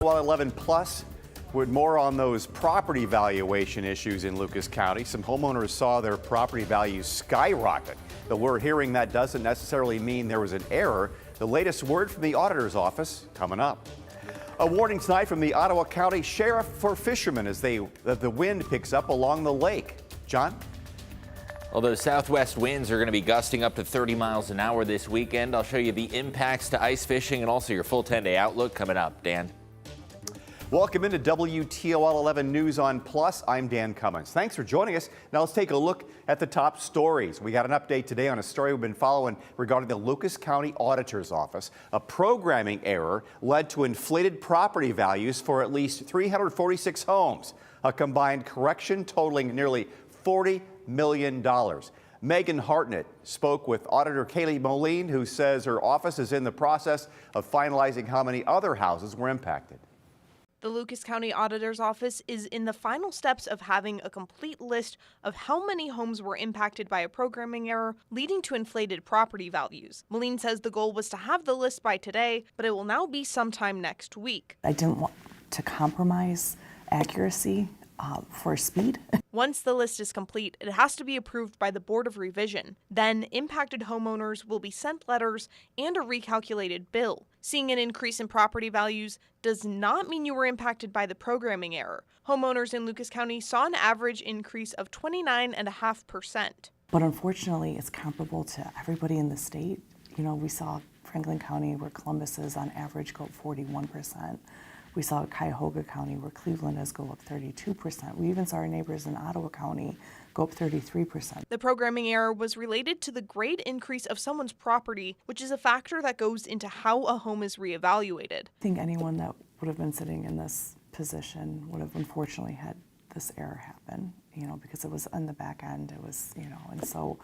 Well, 11 plus with more on those property valuation issues in Lucas County. Some homeowners saw their property values skyrocket. But we're hearing that doesn't necessarily mean there was an error. The latest word from the auditor's office coming up. A warning tonight from the Ottawa County Sheriff for fishermen as the wind picks up along the lake. John? Well, those southwest winds are going to be gusting up to 30 miles an hour this weekend. I'll show you the impacts to ice fishing and also your full 10-day outlook coming up. Dan? Welcome into WTOL 11 News on Plus. I'm Dan Cummins. Thanks for joining us. Now let's take a look at the top stories. We got an update today on a story we've been following regarding the Lucas County Auditor's Office. A programming error led to inflated property values for at least 346 homes, a combined correction totaling nearly $40 million. Megan Hartnett spoke with Auditor Kaylee Moline, who says her office is in the process of finalizing how many other houses were impacted. The Lucas County Auditor's Office is in the final steps of having a complete list of how many homes were impacted by a programming error, leading to inflated property values. Moline says the goal was to have the list by today, but it will now be sometime next week. I didn't want to compromise accuracy for speed. Once the list is complete, it has to be approved by the Board of Revision. Then, impacted homeowners will be sent letters and a recalculated bill. Seeing an increase in property values does not mean you were impacted by the programming error. Homeowners in Lucas County saw an average increase of 29.5%. But unfortunately, it's comparable to everybody in the state. You know, we saw Franklin County, where Columbus is on average, go up 41%. We saw Cuyahoga County, where Cleveland is, go up 32%. We even saw our neighbors in Ottawa County go up 33%. The programming error was related to the grade increase of someone's property, which is a factor that goes into how a home is reevaluated. I think anyone that would have been sitting in this position would have unfortunately had this error happen, you know, because it was on the back end. It was, you know, and so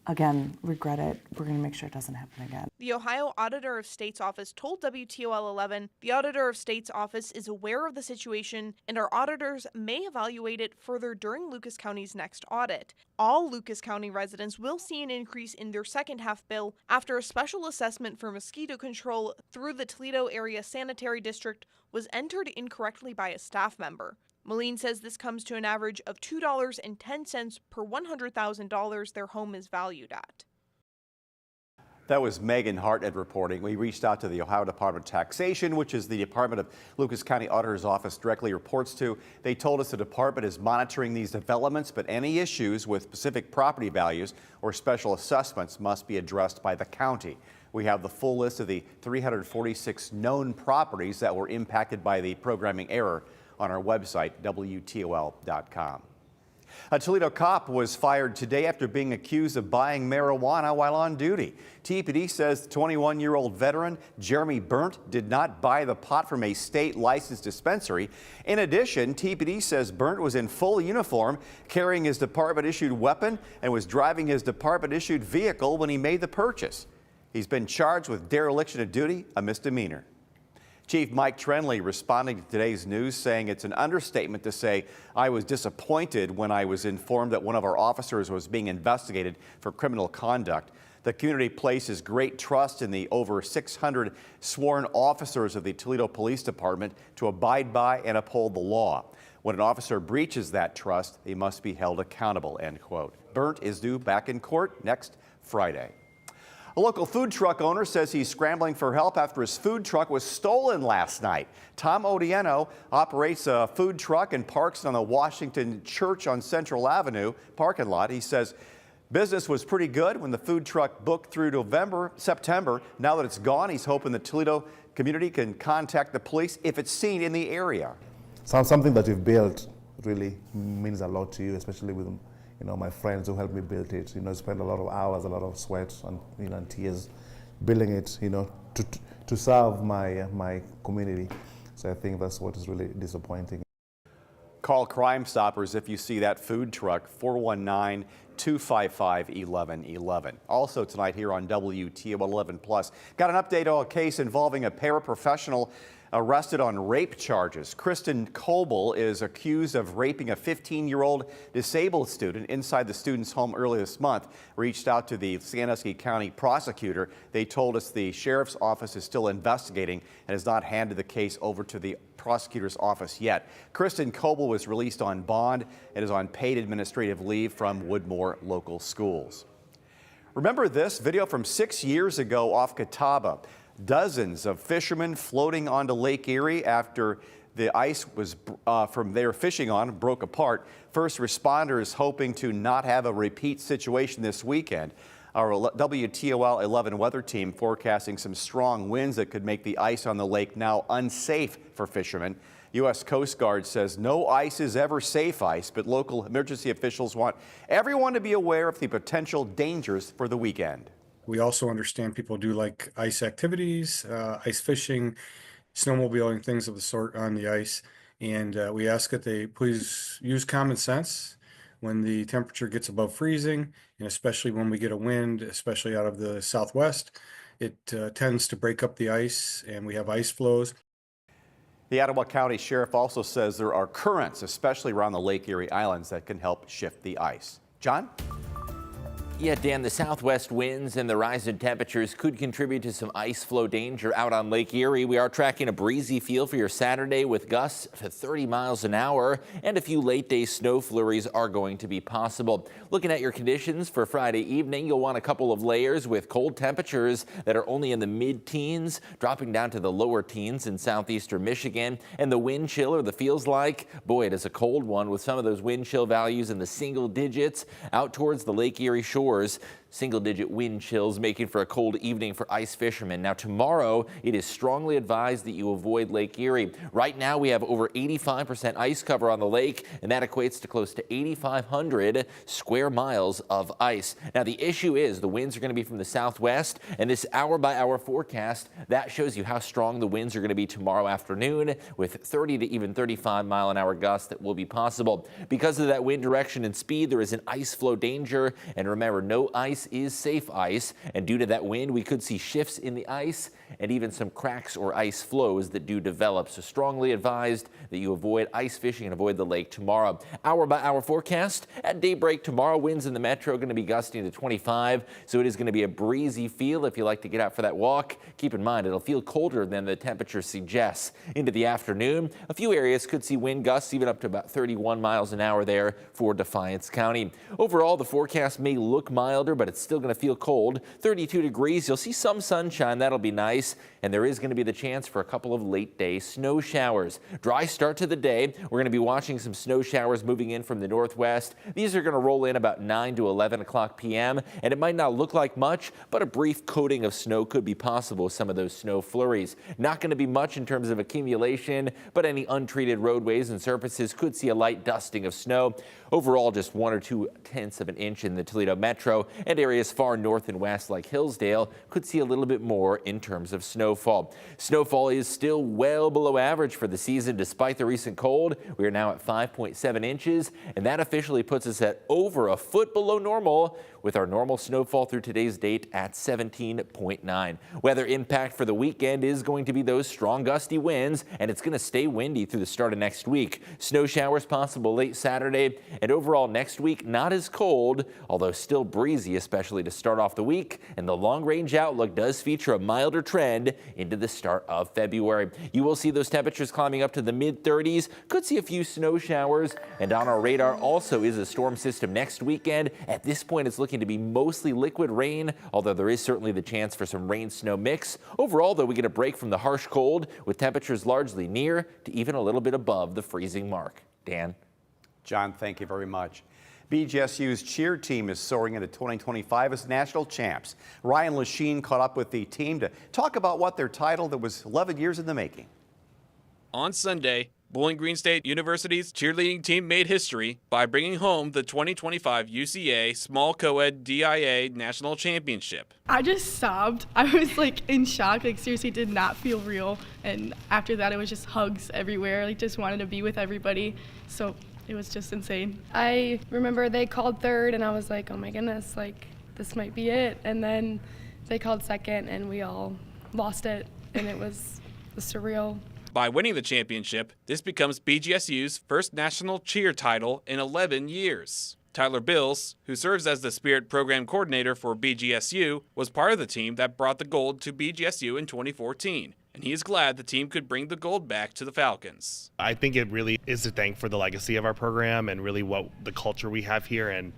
again, regret it. We're going to make sure it doesn't happen again. The Ohio Auditor of State's office told WTOL 11 the Auditor of State's office is aware of the situation and our auditors may evaluate it further during Lucas County's next audit. All Lucas County residents will see an increase in their second half bill after a special assessment for mosquito control through the Toledo Area Sanitary District was entered incorrectly by a staff member. Moline says this comes to an average of $2.10 per $100,000 their home is valued at. That was Megan Hartnett reporting. We reached out to the Ohio Department of Taxation, which is the department of Lucas County Auditor's Office directly reports to. They told us the department is monitoring these developments, but any issues with specific property values or special assessments must be addressed by the county. We have the full list of the 346 known properties that were impacted by the programming error on our website, WTOL.com. A Toledo cop was fired today after being accused of buying marijuana while on duty. TPD says the 21-year-old veteran Jeremy Burnt did not buy the pot from a state licensed dispensary. In addition, TPD says Burnt was in full uniform, carrying his department-issued weapon, and was driving his department-issued vehicle when he made the purchase. He's been charged with dereliction of duty, a misdemeanor. Chief Mike Trenley responding to today's news, saying it's an understatement to say I was disappointed when I was informed that one of our officers was being investigated for criminal conduct. The community places great trust in the over 600 sworn officers of the Toledo Police Department to abide by and uphold the law. When an officer breaches that trust, they must be held accountable, end quote. Burnt is due back in court next Friday. A local food truck owner says he's scrambling for help after his food truck was stolen last night. Tom Odieno operates a food truck and parks on the Washington Church on Central Avenue parking lot. He says business was pretty good when the food truck booked through September. Now that it's gone, he's hoping the Toledo community can contact the police if it's seen in the area. Something that you've built really means a lot to you, especially with my friends who helped me build it. Spent a lot of hours, a lot of sweat and and tears building it. To serve my community. So I think that's what is really disappointing. Call Crime Stoppers if you see that food truck, 419-255-1111. Also tonight here on WTOL 11 Plus, got an update on a case involving a paraprofessional arrested on rape charges. Kristen Coble is accused of raping a 15-year-old disabled student inside the student's home earlier this month. Reached out to the Sandusky County prosecutor. They told us the sheriff's office is still investigating and has not handed the case over to the prosecutor's office yet. Kristen Coble was released on bond and is on paid administrative leave from Woodmore Local Schools. Remember this video from 6 years ago off Catawba? Dozens of fishermen floating onto Lake Erie after the ice was from they were fishing on broke apart. First responders hoping to not have a repeat situation this weekend. Our WTOL 11 weather team forecasting some strong winds that could make the ice on the lake now unsafe for fishermen. U.S. Coast Guard says no ice is ever safe ice, but local emergency officials want everyone to be aware of the potential dangers for the weekend. We also understand people do like ice activities, ice fishing, snowmobiling, things of the sort on the ice. And we ask that they please use common sense when the temperature gets above freezing, and especially when we get a wind, especially out of the southwest. It tends to break up the ice, and we have ice flows. The Ottawa County Sheriff also says there are currents, especially around the Lake Erie Islands, that can help shift the ice. John? Yeah, Dan, the southwest winds and the rise in temperatures could contribute to some ice flow danger out on Lake Erie. We are tracking a breezy feel for your Saturday with gusts to 30 miles an hour, and a few late day snow flurries are going to be possible. Looking at your conditions for Friday evening, you'll want a couple of layers with cold temperatures that are only in the mid-teens, dropping down to the lower teens in southeastern Michigan. And the wind chill, or the feels like, boy, it is a cold one with some of those wind chill values in the single digits out towards the Lake Erie shore. Single-digit wind chills making for a cold evening for ice fishermen. Now tomorrow, it is strongly advised that you avoid Lake Erie. Right now, we have over 85% ice cover on the lake, and that equates to close to 8,500 square miles of ice. Now the issue is the winds are going to be from the southwest, and this hour-by-hour forecast, that shows you how strong the winds are going to be tomorrow afternoon, with 30 to even 35-mile-an-hour gusts that will be possible. Because of that wind direction and speed, there is an ice flow danger, and remember, no ice is safe ice, and due to that wind, we could see shifts in the ice and even some cracks or ice flows that do develop. So strongly advised that you avoid ice fishing and avoid the lake tomorrow. Hour by hour forecast at daybreak tomorrow, winds in the metro going to be gusting to 25, so it is going to be a breezy feel if you like to get out for that walk. Keep in mind, it'll feel colder than the temperature suggests. Into the afternoon, a few areas could see wind gusts even up to about 31 miles an hour there for Defiance County. Overall, the forecast may look milder, but it's still going to feel cold. 32 degrees. You'll see some sunshine. That'll be nice. And there is going to be the chance for a couple of late day snow showers. Dry start to the day. We're going to be watching some snow showers moving in from the northwest. These are going to roll in about 9 to 11 o'clock p.m. And it might not look like much, but a brief coating of snow could be possible with some of those snow flurries. Not going to be much in terms of accumulation, but any untreated roadways and surfaces could see a light dusting of snow. Overall, just 1 or 2 tenths of an inch in the Toledo metro, and areas far north and west like Hillsdale could see a little bit more in terms of snowfall. Snowfall is still well below average for the season despite the recent cold. We are now at 5.7 inches, and that officially puts us at over a foot below normal, with our normal snowfall through today's date at 17.9. Weather impact for the weekend is going to be those strong gusty winds, and it's going to stay windy through the start of next week. Snow showers possible late Saturday, and overall next week not as cold, although still breezy, especially to start off the week. And the long-range outlook does feature a milder trend into the start of February. You will see those temperatures climbing up to the mid-30s. Could see a few snow showers, and on our radar also is a storm system next weekend. At this point, it's looking to be mostly liquid rain, although there is certainly the chance for some rain-snow mix. Overall, though, we get a break from the harsh cold with temperatures largely near to even a little bit above the freezing mark. Dan? John, thank you very much. BGSU's cheer team is soaring into 2025 as national champs. Ryan Lachine caught up with the team to talk about what their title that was 11 years in the making. On Sunday, Bowling Green State University's cheerleading team made history by bringing home the 2025 UCA Small Co-Ed DIA National Championship. I just sobbed. I was like in shock, like seriously did not feel real. And after that, it was just hugs everywhere, like just wanted to be with everybody. So it was just insane. I remember they called third and I was like, oh my goodness, like this might be it. And then they called second and we all lost it. And it was surreal. By winning the championship, this becomes BGSU's first national cheer title in 11 years. Tyler Bills, who serves as the Spirit Program Coordinator for BGSU, was part of the team that brought the gold to BGSU in 2014, and he is glad the team could bring the gold back to the Falcons. I think it really is to thank for the legacy of our program and really what the culture we have here, and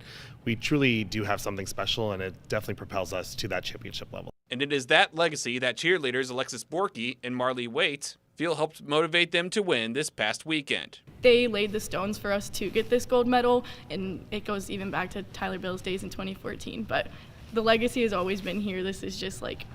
we truly do have something special, and it definitely propels us to that championship level. And it is that legacy that cheerleaders Alexis Borky and Marley Waite feel helped motivate them to win this past weekend. They laid the stones for us to get this gold medal, and it goes even back to Tyler Bill's days in 2014. But the legacy has always been here. This is just like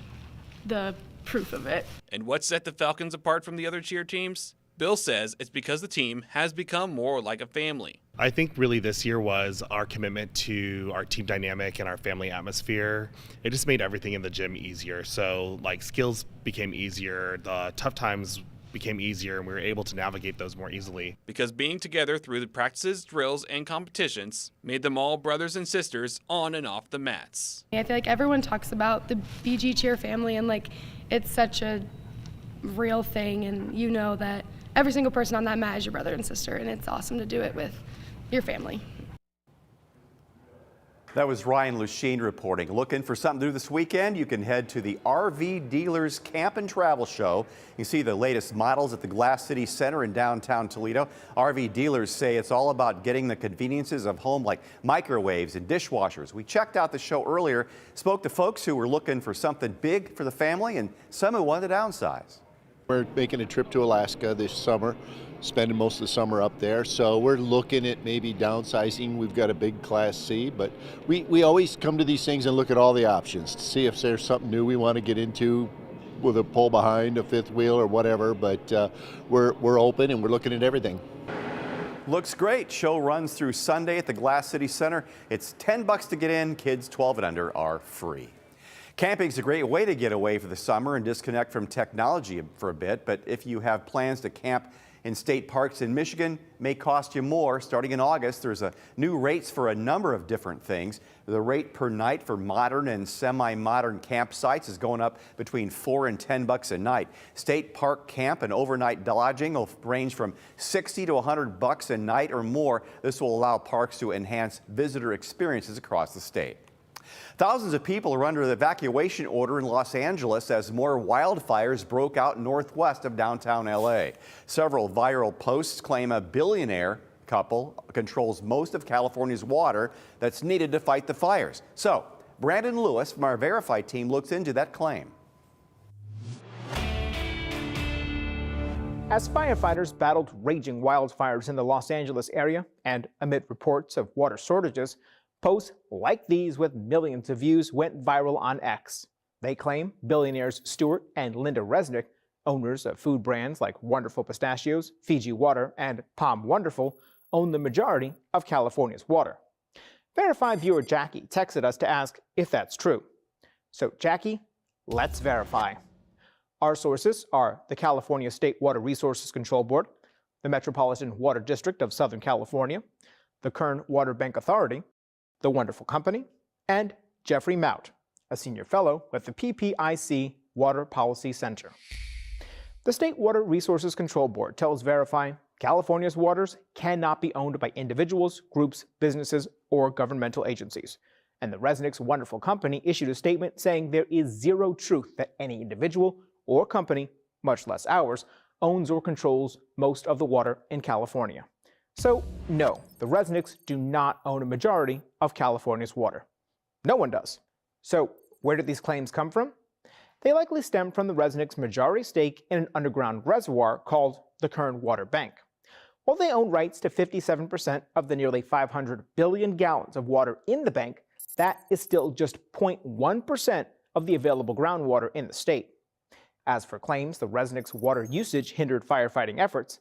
the proof of it. And what set the Falcons apart from the other cheer teams? Bill says it's because the team has become more like a family. I think really this year was our commitment to our team dynamic and our family atmosphere. It just made everything in the gym easier. So like skills became easier, the tough times became easier, and we were able to navigate those more easily. Because being together through the practices, drills, and competitions made them all brothers and sisters on and off the mats. I feel like everyone talks about the BG cheer family, and like it's such a real thing, and you know that every single person on that mat is your brother and sister, and it's awesome to do it with your family. That was Ryan Lusheen reporting. Looking for something to do this weekend? You can head to the RV Dealers Camp and Travel Show. You can see the latest models at the Glass City Center in downtown Toledo. RV dealers say it's all about getting the conveniences of home like microwaves and dishwashers. We checked out the show earlier, spoke to folks who were looking for something big for the family and some who wanted to downsize. We're making a trip to Alaska this summer, spending most of the summer up there. So we're looking at maybe downsizing. We've got a big Class C, but we always come to these things and look at all the options to see if there's something new we want to get into with a pull behind, a fifth wheel or whatever. But we're open and we're looking at everything. Looks great. Show runs through Sunday at the Glass City Center. It's $10 to get in. Kids 12 and under are free. Camping's a great way to get away for the summer and disconnect from technology for a bit, but if you have plans to camp in state parks in Michigan, it may cost you more. Starting in August, there's new rates for a number of different things. The rate per night for modern and semi-modern campsites is going up between $4 and $10 a night. State park camp and overnight lodging will range from $60 to $100 a night or more. This will allow parks to enhance visitor experiences across the state. Thousands of people are under the evacuation order in Los Angeles as more wildfires broke out northwest of downtown LA. Several viral posts claim a billionaire couple controls most of California's water that's needed to fight the fires. So, Brandon Lewis from our Verify team looks into that claim. As firefighters battled raging wildfires in the Los Angeles area and amid reports of water shortages, posts like these with millions of views went viral on X. They claim billionaires Stuart and Linda Resnick, owners of food brands like Wonderful Pistachios, Fiji Water, and Palm Wonderful, own the majority of California's water. Verify viewer Jackie texted us to ask if that's true. So Jackie, let's verify. Our sources are the California State Water Resources Control Board, the Metropolitan Water District of Southern California, the Kern Water Bank Authority, The Wonderful Company, and Jeffrey Mout, a senior fellow with the PPIC Water Policy Center. The State Water Resources Control Board tells Verify California's waters cannot be owned by individuals, groups, businesses, or governmental agencies. And the Resnick's Wonderful Company issued a statement saying there is zero truth that any individual or company, much less ours, owns or controls most of the water in California. So, no, the Resnicks do not own a majority of California's water. No one does. So, where did these claims come from? They likely stem from the Resnicks' majority stake in an underground reservoir called the Kern Water Bank. While they own rights to 57% of the nearly 500 billion gallons of water in the bank, that is still just 0.1% of the available groundwater in the state. As for claims the Resnick's water usage hindered firefighting efforts,